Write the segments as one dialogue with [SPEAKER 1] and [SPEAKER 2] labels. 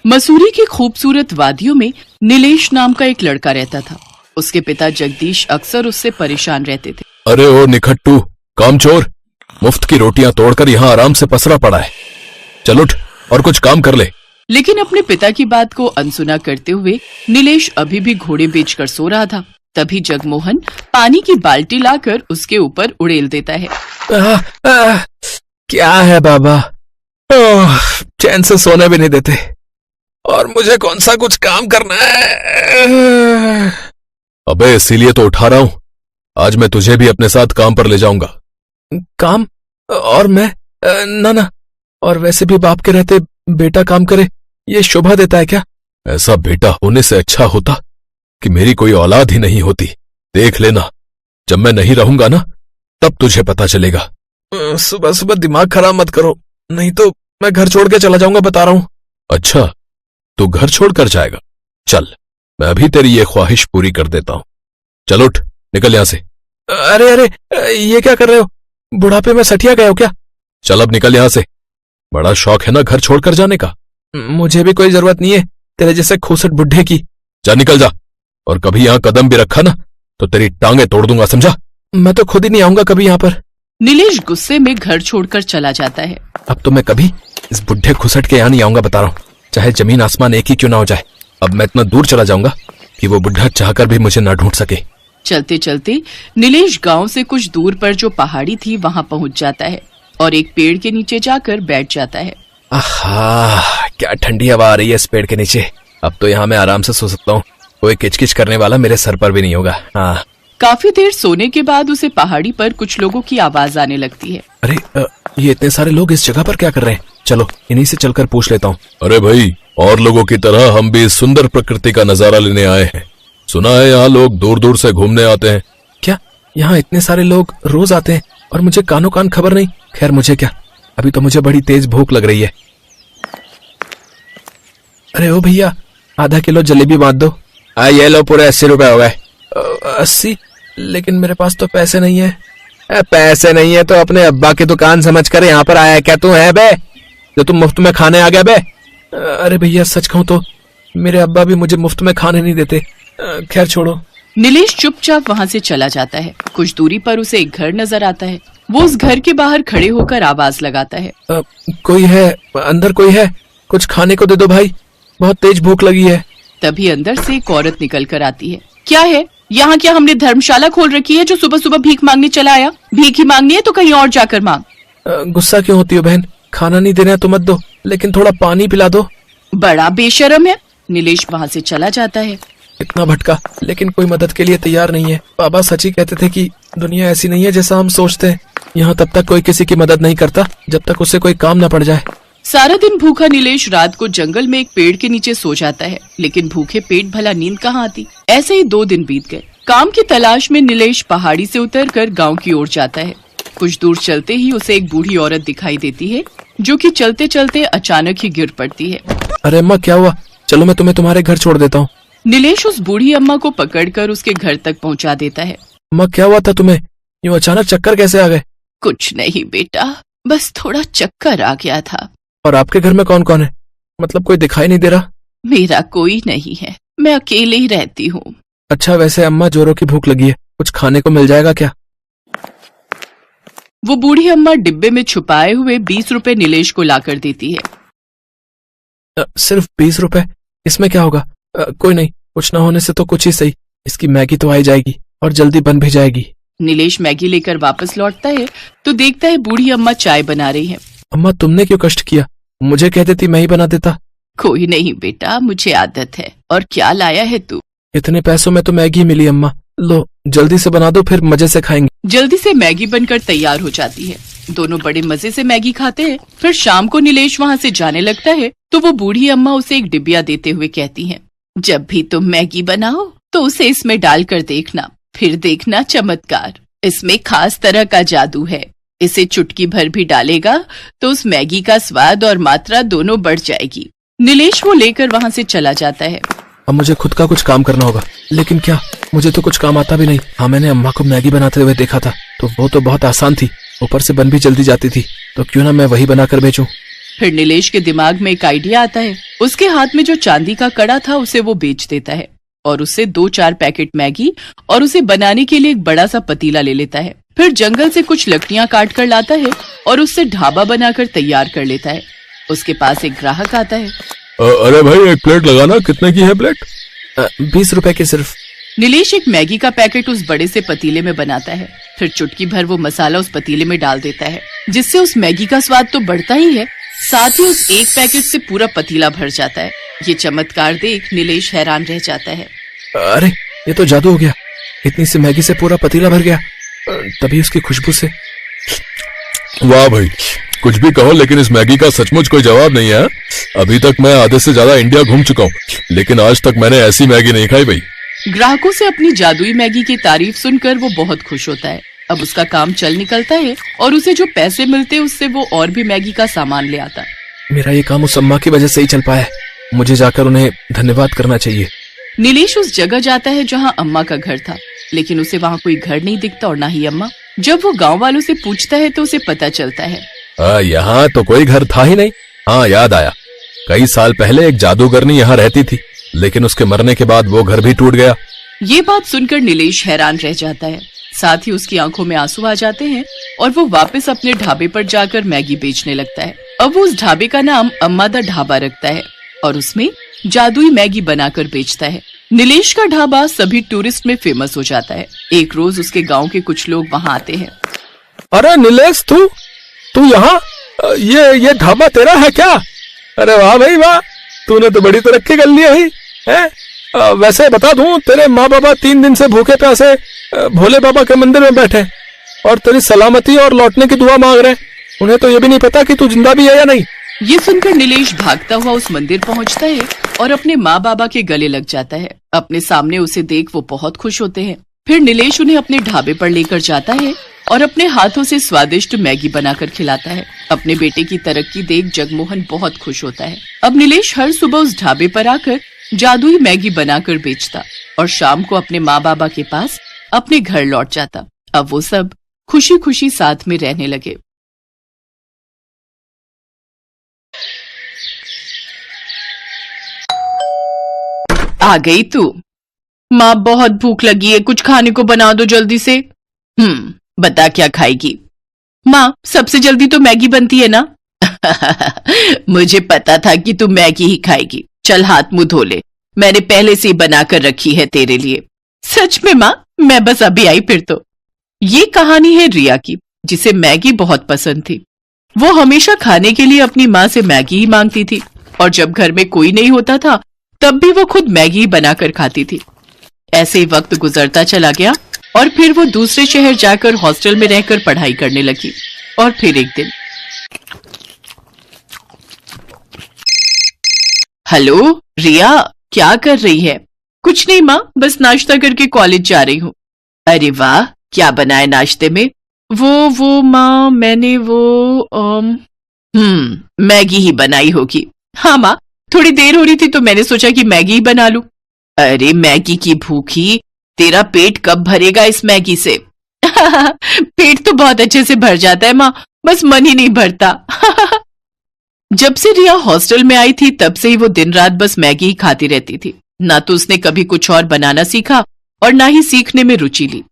[SPEAKER 1] मसूरी की खूबसूरत वादियों में नीलेश नाम का एक लड़का रहता था। उसके पिता जगदीश अक्सर उससे परेशान रहते थे।
[SPEAKER 2] अरे ओ निखट्टू, कामचोर, मुफ्त की रोटियां तोड़कर यहाँ आराम से पसरा पड़ा है। चल उठ और कुछ काम कर ले।
[SPEAKER 1] लेकिन अपने पिता की बात को अनसुना करते हुए नीलेश अभी भी घोड़े बेचकर सो रहा था। तभी जगमोहन पानी की बाल्टी लाकर उसके ऊपर उड़ेल देता है।
[SPEAKER 2] क्या है बाबा, चैन से सोने भी नहीं देते और मुझे कौन सा कुछ काम करना है। अबे इसीलिए तो उठा रहा हूं, आज मैं तुझे भी अपने साथ काम पर ले जाऊंगा। काम? और मैं? ना, और वैसे भी बाप के रहते बेटा काम करे, ये शोभा देता है क्या? ऐसा बेटा होने से अच्छा होता कि मेरी कोई औलाद ही नहीं होती। देख लेना, जब मैं नहीं रहूंगा ना, तब तुझे पता चलेगा। सुबह सुबह दिमाग खराब मत करो, नहीं तो मैं घर छोड़ के चला जाऊंगा, बता रहा हूं। अच्छा, तू घर छोड़कर जाएगा? चल, मैं अभी तेरी ये ख्वाहिश पूरी कर देता हूं। चल उठ, निकल यहां से। अरे ये क्या कर रहे हो? बुढ़ापे में सठिया गए हो क्या? चल अब निकल यहां से। बड़ा शौक है ना घर छोड़कर जाने का। मुझे भी कोई जरूरत नहीं है तेरे जैसे खूसट बुढ़े की। जा निकल जा, और कभी यहां कदम भी रखा ना तो तेरी टांगे तोड़ दूंगा, समझा? मैं तो खुद ही नहीं आऊंगा कभी यहां पर।
[SPEAKER 1] नीलेश गुस्से में घर छोड़कर चला जाता है।
[SPEAKER 2] अब तो मैं कभी इस बुढ़े खुसट के यहाँ नहीं आऊंगा, बता रहा हूं, चाहे जमीन आसमान एक ही क्यों ना हो जाए। अब मैं इतना दूर चला जाऊंगा कि वो बुढ़ा चाहकर भी मुझे ना ढूंढ सके।
[SPEAKER 1] चलते चलते नीलेश गांव से कुछ दूर पर जो पहाड़ी थी वहां पहुंच जाता है और एक पेड़ के नीचे जाकर बैठ जाता है।
[SPEAKER 2] आहा, क्या ठंडी हवा आ रही है इस पेड़ के नीचे। अब तो यहाँ मैं आराम से सो सकता हूँ, कोई किचकिच करने वाला मेरे सर पर भी नहीं होगा। हाँ।
[SPEAKER 1] काफी देर सोने के बाद उसे पहाड़ी पर कुछ लोगों की आवाज आने लगती है।
[SPEAKER 2] अरे ये इतने सारे लोग इस जगह पर क्या कर रहे हैं? चलो इन्हीं से चलकर पूछ लेता हूँ। अरे भाई, और लोगों की तरह हम भी इस सुंदर प्रकृति का नजारा लेने आए हैं। सुना है यहाँ लोग दूर दूर से घूमने आते हैं। क्या यहाँ इतने सारे लोग रोज आते हैं और मुझे कानों कान खबर नहीं? खैर मुझे क्या, अभी तो मुझे बड़ी तेज भूख लग रही है। अरे ओ भैया, आधा किलो जलेबी बांध दो। ये लो, पूरे 80 रुपए हो गए। 80? लेकिन मेरे पास तो पैसे नहीं है। पैसे नहीं है तो अपने अब्बा की दुकान समझ कर यहाँ पर आया क्या तू है बे, जो तुम मुफ्त में खाने आ गया बे? अरे भैया सच कहूँ तो मेरे अब्बा भी मुझे मुफ्त में खाने नहीं देते। खैर छोड़ो।
[SPEAKER 1] नीलेश चुपचाप वहाँ से चला जाता है। कुछ दूरी पर उसे एक घर नजर आता है। वो उस घर के बाहर खड़े होकर आवाज लगाता है।
[SPEAKER 2] कोई है अंदर? कोई है? कुछ खाने को दे दो भाई, बहुत तेज भूख लगी है।
[SPEAKER 1] तभी अंदर से एक औरत निकल कर आती है। क्या है यहाँ? क्या हमने धर्मशाला खोल रखी है जो सुबह सुबह भीख मांगने चला आया? भीख ही मांगनी है तो कहीं और जाकर मांग।
[SPEAKER 2] गुस्सा क्यों होती हो बहन? खाना नहीं देना तो मत दो, लेकिन थोड़ा पानी पिला दो।
[SPEAKER 1] बड़ा बेशरम है। नीलेश वहाँ से चला जाता है।
[SPEAKER 2] इतना भटका लेकिन कोई मदद के लिए तैयार नहीं है। बाबा सच ही कहते थे कि दुनिया ऐसी नहीं है जैसा हम सोचते हैं। यहाँ तब तक कोई किसी की मदद नहीं करता जब तक उसे कोई काम न पड़ जाए।
[SPEAKER 1] सारा दिन भूखा नीलेश रात को जंगल में एक पेड़ के नीचे सो जाता है, लेकिन भूखे पेट भला नींद कहाँ आती। ऐसे ही 2 दिन बीत गए। काम की तलाश में नीलेश पहाड़ी से उतरकर गांव की ओर जाता है। कुछ दूर चलते ही उसे एक बूढ़ी औरत दिखाई देती है जो कि चलते चलते अचानक ही गिर पड़ती है।
[SPEAKER 2] अरे अम्मा, क्या हुआ? चलो मैं तुम्हें तुम्हारे घर छोड़ देता हूँ।
[SPEAKER 1] नीलेश उस बूढ़ी अम्मा को पकड़कर उसके घर तक पहुँचा देता है।
[SPEAKER 2] अम्मा क्या हुआ था तुम्हें? यूँ अचानक चक्कर कैसे आ गए?
[SPEAKER 1] कुछ नहीं बेटा, बस थोड़ा चक्कर आ गया था।
[SPEAKER 2] और आपके घर में कौन कौन है? मतलब कोई दिखाई नहीं दे रहा।
[SPEAKER 1] मेरा कोई नहीं है, मैं अकेले ही रहती हूँ।
[SPEAKER 2] अच्छा, वैसे अम्मा जोरों की भूख लगी है, कुछ खाने को मिल जाएगा क्या?
[SPEAKER 1] वो बूढ़ी अम्मा डिब्बे में छुपाए हुए 20 रुपए नीलेश को लाकर देती है।
[SPEAKER 2] सिर्फ 20 रुपए? इसमें क्या होगा? कोई नहीं, कुछ ना होने से तो कुछ ही सही। इसकी मैगी तो आई जाएगी और जल्दी बन भी जाएगी।
[SPEAKER 1] नीलेश मैगी लेकर वापस लौटता है तो देखता है बूढ़ी अम्मा चाय बना रही है।
[SPEAKER 2] अम्मा तुमने क्यों कष्ट किया? मुझे कह देती, मैं ही बना देता।
[SPEAKER 1] कोई नहीं बेटा, मुझे आदत है। और क्या लाया है तू?
[SPEAKER 2] इतने पैसों में तो मैगी मिली अम्मा। लो जल्दी से बना दो, फिर मजे से खाएंगे।
[SPEAKER 1] जल्दी से मैगी बनकर तैयार हो जाती है। दोनों बड़े मजे से मैगी खाते हैं। फिर शाम को नीलेश वहाँ से जाने लगता है तो वो बूढ़ी अम्मा उसे एक डिबिया देते हुए कहती हैं, जब भी तुम मैगी बनाओ तो उसे इसमें डालकर देखना, फिर देखना चमत्कार। इसमें खास तरह का जादू है। इसे चुटकी भर भी डालेगा तो उस मैगी का स्वाद और मात्रा दोनों बढ़ जाएगी। नीलेश वो लेकर वहाँ से चला जाता है।
[SPEAKER 2] अब मुझे खुद का कुछ काम करना होगा, लेकिन क्या? मुझे तो कुछ काम आता भी नहीं। हाँ, मैंने अम्मा को मैगी बनाते हुए देखा था तो वो तो बहुत आसान थी, ऊपर से बन भी जल्दी जाती थी, तो क्यों ना मैं वही बनाकर बेचूं।
[SPEAKER 1] फिर नीलेश के दिमाग में एक आइडिया आता है। उसके हाथ में जो चांदी का कड़ा था उसे वो बेच देता है और उससे 2-4 पैकेट मैगी और उसे बनाने के लिए एक बड़ा सा पतीला ले लेता है। फिर जंगल से कुछ लकड़ियां काट कर लाता है और उससे ढाबा बनाकर तैयार कर लेता है। उसके पास एक ग्राहक आता है।
[SPEAKER 2] अरे भाई, एक प्लेट लगाना। कितने की है प्लेट? 20 रुपए की सिर्फ।
[SPEAKER 1] नीलेश एक मैगी का पैकेट उस बड़े से पतीले में बनाता है। फिर चुटकी भर वो मसाला उस पतीले में डाल देता है, जिससे उस मैगी का स्वाद तो बढ़ता ही है, साथ ही उस एक पैकेट से पूरा पतीला भर जाता है। ये चमत्कार देख नीलेश हैरान रह जाता है।
[SPEAKER 2] अरे, ये तो जादू हो गया। इतनी सी मैगी से पूरा पतीला भर गया। तभी उसकी खुशबू से। वाह भाई, कुछ भी कहो लेकिन इस मैगी का सचमुच कोई जवाब नहीं है। अभी तक मैं आधे से ज्यादा इंडिया घूम चुका हूँ, लेकिन आज तक मैंने ऐसी मैगी नहीं खाई भाई।
[SPEAKER 1] ग्राहकों से अपनी जादुई मैगी की तारीफ सुनकर वो बहुत खुश होता है। अब उसका काम चल निकलता है और उसे जो पैसे मिलते उससे वो और भी मैगी का सामान ले आता।
[SPEAKER 2] मेरा ये काम उस अम्मा की वजह से ही चल पाया। मुझे जाकर उन्हें धन्यवाद करना चाहिए।
[SPEAKER 1] नीलेश उस जगह जाता है जहाँ अम्मा का घर था, लेकिन उसे वहाँ कोई घर नहीं दिखता और ना ही अम्मा। जब वो गाँव वालों से पूछता है तो उसे पता चलता है
[SPEAKER 2] यहाँ तो कोई घर था ही नहीं। हाँ, याद आया। कई साल पहले एक जादूगरनी यहाँ रहती थी, लेकिन उसके मरने के बाद वो घर भी टूट गया।
[SPEAKER 1] ये बात सुनकर नीलेश हैरान रह जाता है। साथ ही उसकी आंखों में आंसू आ जाते हैं और वो वापस अपने ढाबे पर जाकर मैगी बेचने लगता है। अब वो उस ढाबे का नाम अम्मा दा ढाबा रखता है और उसमें जादुई मैगी बनाकर बेचता है। नीलेश का ढाबा सभी टूरिस्ट में फेमस हो जाता है। एक रोज उसके गांव के कुछ लोग वहाँ आते हैं।
[SPEAKER 2] अरे नीलेश, तू यहाँ? ये ढाबा तेरा है क्या? अरे वाह भाई वाह, तूने तो बड़ी तरक्की कर ली है। वैसे बता दूं, तेरे माँ बाबा 3 दिन से भूखे प्यासे भोले बाबा के मंदिर में बैठे और तेरी सलामती और लौटने की दुआ मांग रहे। उन्हें तो ये भी नहीं पता कि तू जिंदा भी है या नहीं।
[SPEAKER 1] ये सुनकर नीलेश भागता हुआ उस मंदिर पहुंचता है और अपने माँ बाबा के गले लग जाता है। अपने सामने उसे देख वो बहुत खुश होते हैं। फिर नीलेश उन्हें अपने ढाबे पर लेकर जाता है और अपने हाथों से स्वादिष्ट मैगी बनाकर खिलाता है। अपने बेटे की तरक्की देख जगमोहन बहुत खुश होता है। अब नीलेश हर सुबह उस ढाबे पर आकर जादुई मैगी बनाकर बेचता और शाम को अपने माँ बाबा के पास अपने घर लौट जाता। अब वो सब खुशी खुशी साथ में रहने लगे। आ गई तू? माँ, बहुत भूख लगी है, कुछ खाने को बना दो जल्दी से। बता क्या खाएगी? माँ, सबसे जल्दी तो मैगी बनती है ना। मुझे पता था कि तू मैगी ही खाएगी। चल हाथ मुंह धो ले, मैंने पहले से ही बनाकर रखी है तेरे लिए। सच में माँ? मैं बस अभी आई फिर तो। ये कहानी है रिया की, जिसे मैगी बहुत पसंद थी। वो हमेशा खाने के लिए अपनी माँ से मैगी ही मांगती थी और जब घर में कोई नहीं होता था तब भी वो खुद मैगी बनाकर खाती थी। ऐसे ही वक्त गुजरता चला गया और फिर वो दूसरे शहर जाकर हॉस्टल में रहकर पढ़ाई करने लगी। और फिर एक दिन, हेलो रिया, क्या कर रही है? कुछ नहीं माँ, बस नाश्ता करके कॉलेज जा रही हूँ। अरे वाह, क्या बनाए नाश्ते में? वो माँ, मैंने मैगी ही बनाई होगी। हाँ माँ, थोड़ी देर हो रही थी तो मैंने सोचा कि मैगी ही बना लूं। अरे मैगी की भूखी, तेरा पेट कब भरेगा इस मैगी से? पेट तो बहुत अच्छे से भर जाता है माँ, बस मन ही नहीं भरता। जब से रिया हॉस्टल में आई थी तब से ही वो दिन रात बस मैगी ही खाती रहती थी। ना तो उसने कभी कुछ और बनाना सीखा और ना ही सीखने में रुचि ली।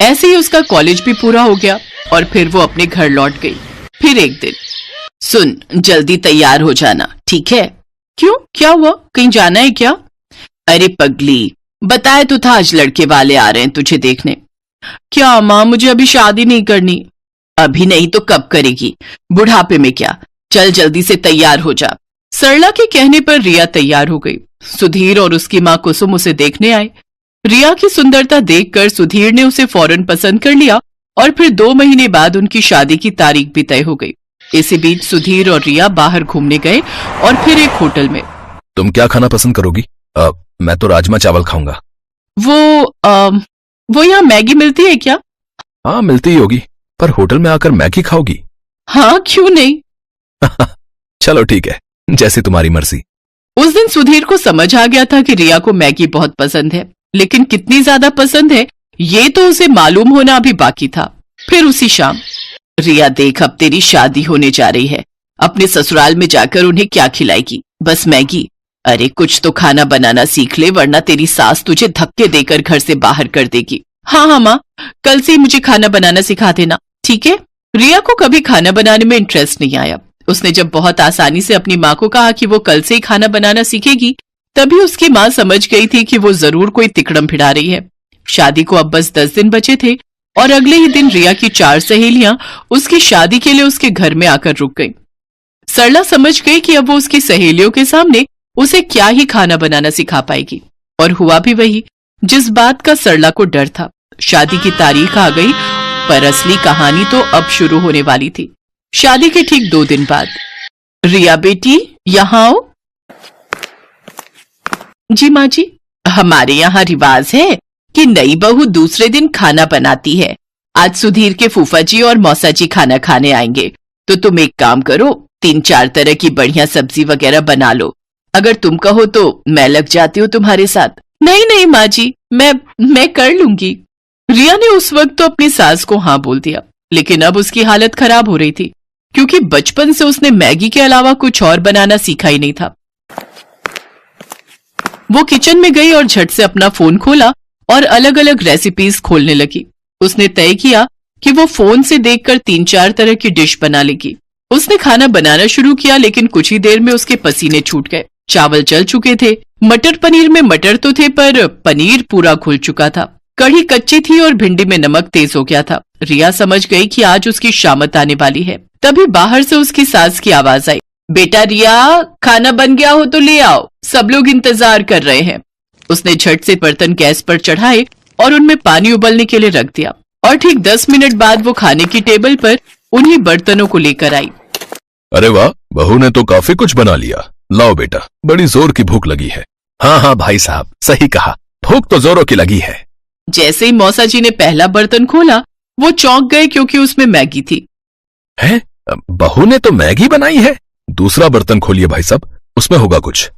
[SPEAKER 1] ऐसे ही उसका कॉलेज भी पूरा हो गया और फिर वो अपने घर लौट गई। फिर एक दिन, सुन, जल्दी तैयार हो जाना, ठीक है? क्यों, क्या हुआ? कहीं जाना है क्या? अरे पगली, बताया तो था आज लड़के वाले आ रहे हैं तुझे देखने। क्या माँ, मुझे अभी शादी नहीं करनी। अभी नहीं तो कब करेगी? बुढ़ापे में क्या? चल जल्दी से तैयार हो जा। सरला के कहने पर रिया तैयार हो गई। सुधीर और उसकी माँ कुसुम उसे देखने आए। रिया की सुंदरता देखकर सुधीर ने उसे फौरन पसंद कर लिया और फिर 2 महीने बाद उनकी शादी की तारीख भी तय हो गई। इसी बीच सुधीर और रिया बाहर घूमने गए और फिर एक होटल में।
[SPEAKER 2] तुम क्या खाना पसंद करोगी? मैं तो राजमा चावल खाऊंगा।
[SPEAKER 1] वो यहाँ मैगी मिलती है क्या?
[SPEAKER 2] हाँ, मिलती ही होगी, पर होटल में आकर मैगी खाओगी?
[SPEAKER 1] हाँ, क्यों नहीं।
[SPEAKER 2] चलो ठीक है, जैसी तुम्हारी मर्जी।
[SPEAKER 1] उस दिन सुधीर को समझ आ गया था कि रिया को मैगी बहुत पसंद है, लेकिन कितनी ज्यादा पसंद है ये तो उसे मालूम होना अभी बाकी था। फिर उसी शाम, रिया देख, अब तेरी शादी होने जा रही है, अपने ससुराल में जाकर उन्हें क्या खिलाएगी? बस मैगी। अरे कुछ तो खाना बनाना सीख ले, वरना तेरी सास तुझे धक्के देकर घर से बाहर कर देगी। हाँ माँ, कल से ही मुझे खाना बनाना सिखा देना, ठीक है? रिया को कभी खाना बनाने में इंटरेस्ट नहीं आया। उसने जब बहुत आसानी से अपनी माँ को कहा कि वो कल से ही खाना बनाना सीखेगी, तभी उसकी माँ समझ गई थी कि वो जरूर कोई तिकड़म भिड़ा रही है। शादी को अब बस 10 दिन बचे थे और अगले ही दिन रिया की 4 सहेलियां उसकी शादी के लिए उसके घर में आकर रुक गईं। सरला समझ गई कि अब वो उसकी सहेलियों के सामने उसे क्या ही खाना बनाना सिखा पाएगी, और हुआ भी वही जिस बात का सरला को डर था। शादी की तारीख आ गई, पर असली कहानी तो अब शुरू होने वाली थी। शादी के ठीक 2 दिन बाद। रिया बेटी, यहाँ आओ। जी माँ जी। हमारे यहाँ रिवाज है कि नई बहू दूसरे दिन खाना बनाती है। आज सुधीर के फूफा जी और मौसा जी खाना खाने आएंगे, तो तुम एक काम करो, 3-4 तरह की बढ़िया सब्जी वगैरह बना लो। अगर तुम कहो तो मैं लग जाती हूँ तुम्हारे साथ। नहीं नहीं माँ जी, मैं कर लूंगी। रिया ने उस वक्त तो अपनी सास को हाँ बोल दिया, लेकिन अब उसकी हालत खराब हो रही थी, क्योंकि बचपन से उसने मैगी के अलावा कुछ और बनाना सीखा ही नहीं था। वो किचन में गई और झट से अपना फोन खोला और अलग अलग रेसिपीज खोलने लगी। उसने तय किया कि वो फोन से देखकर 3-4 तरह की डिश बना लेगी। उसने खाना बनाना शुरू किया, लेकिन कुछ ही देर में उसके पसीने छूट गए। चावल जल चुके थे, मटर पनीर में मटर तो थे पर पनीर पूरा घुल चुका था। कढ़ी कच्ची थी और भिंडी में नमक तेज हो गया था। रिया समझ गई कि आज उसकी शामत आने वाली है। तभी बाहर से उसकी सास की आवाज आई, बेटा रिया, खाना बन गया हो तो ले आओ, सब लोग इंतजार कर रहे हैं। उसने झट से बर्तन गैस पर चढ़ाए और उनमें पानी उबलने के लिए रख दिया, और ठीक 10 मिनट बाद वो खाने की टेबल पर उन्हीं बर्तनों को लेकर आई।
[SPEAKER 2] अरे वाह, बहू ने तो काफी कुछ बना लिया। लाओ बेटा, बड़ी जोर की भूख लगी है। हाँ हाँ भाई साहब, सही कहा, भूख तो जोरों की लगी है।
[SPEAKER 1] जैसे ही मौसा जी ने पहला बर्तन खोला, वो चौंक गए, क्योंकि उसमें मैगी थी।
[SPEAKER 2] हैं? बहू ने तो मैगी बनाई है? दूसरा बर्तन खोलिए भाई साहब, उसमें होगा कुछ।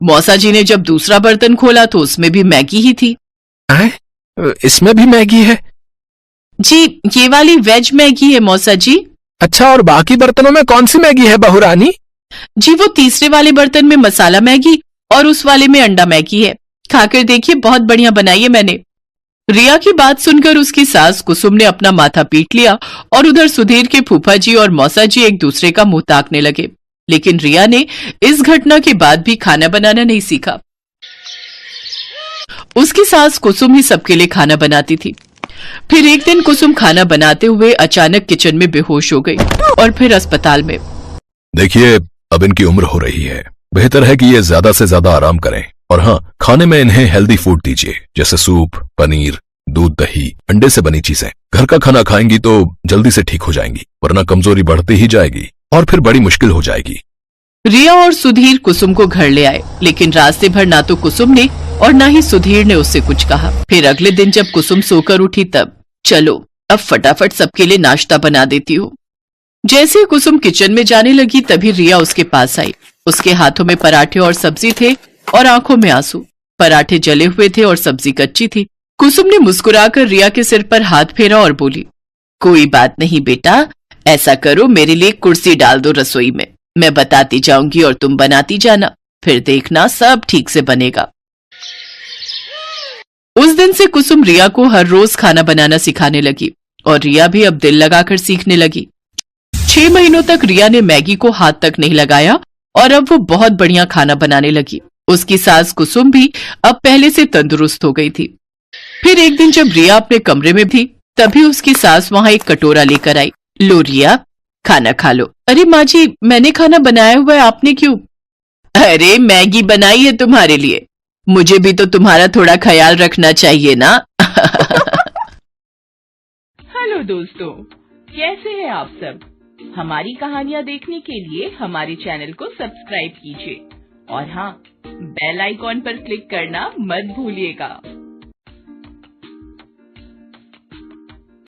[SPEAKER 1] मौसा जी ने जब दूसरा बर्तन खोला तो उसमें भी मैगी ही थी।
[SPEAKER 2] इसमें भी मैगी है?
[SPEAKER 1] जी, ये वाली वेज मैगी है मौसा जी।
[SPEAKER 2] अच्छा, और बाकी बर्तनों में कौन सी मैगी है बहू रानी?
[SPEAKER 1] जी, वो तीसरे वाले बर्तन में मसाला मैगी और उस वाले में अंडा मैगी है। खाकर देखिए, बहुत बढ़िया बनाई है मैंने। रिया की बात सुनकर उसकी सास कुसुम ने अपना माथा पीट लिया, और उधर सुधीर के फूफा जी और मौसा जी एक दूसरे का मुंह ताकने लगे। लेकिन रिया ने इस घटना के बाद भी खाना बनाना नहीं सीखा। उसकी सास कुसुम ही सबके लिए खाना बनाती थी। फिर एक दिन कुसुम खाना बनाते हुए अचानक किचन में बेहोश हो गई और फिर अस्पताल में।
[SPEAKER 2] देखिए, अब इनकी उम्र हो रही है, बेहतर है कि ये ज्यादा से ज्यादा आराम करें। और हाँ, खाने में इन्हें हेल्दी फूड दीजिए, जैसे सूप, पनीर, दूध, दही, अंडे से बनी चीजें। घर का खाना खाएंगी तो जल्दी से ठीक हो जाएंगी, वरना कमजोरी बढ़ती ही जाएगी और फिर बड़ी मुश्किल हो जाएगी।
[SPEAKER 1] रिया और सुधीर कुसुम को घर ले आए, लेकिन रास्ते भर ना तो कुसुम ने और ना ही सुधीर ने उससे कुछ कहा। फिर अगले दिन जब कुसुम सोकर उठी तब, चलो अब फटाफट सबके लिए नाश्ता बना देती हूँ। जैसे ही कुसुम किचन में जाने लगी, तभी रिया उसके पास आई। उसके हाथों में पराठे और सब्जी थे और आंखों में आंसू। पराठे जले हुए थे और सब्जी कच्ची थी। कुसुम ने मुस्कुराकर रिया के सिर पर हाथ फेरा और बोली, कोई बात नहीं बेटा, ऐसा करो, मेरे लिए कुर्सी डाल दो रसोई में, मैं बताती जाऊंगी और तुम बनाती जाना, फिर देखना सब ठीक से बनेगा। उस दिन से कुसुम रिया को हर रोज खाना बनाना सिखाने लगी, और रिया भी अब दिल लगाकर सीखने लगी। 6 महीनों तक रिया ने मैगी को हाथ तक नहीं लगाया और अब वो बहुत बढ़िया खाना बनाने लगी। उसकी सास कुसुम भी अब पहले से तंदुरुस्त हो गई थी। फिर एक दिन जब रिया अपने कमरे में थी, तभी उसकी सास वहां एक कटोरा लेकर आई। लो रिया, खाना खा लो। अरे माँ जी, मैंने खाना बनाया हुआ है, आपने क्यों? अरे मैगी बनाई है तुम्हारे लिए, मुझे भी तो तुम्हारा थोड़ा ख्याल रखना चाहिए ना। हेलो दोस्तों, कैसे हैं आप सब? हमारी कहानियां देखने के लिए हमारे चैनल को सब्सक्राइब कीजिए और हाँ, बेल आइकॉन पर क्लिक करना मत भूलिएगा।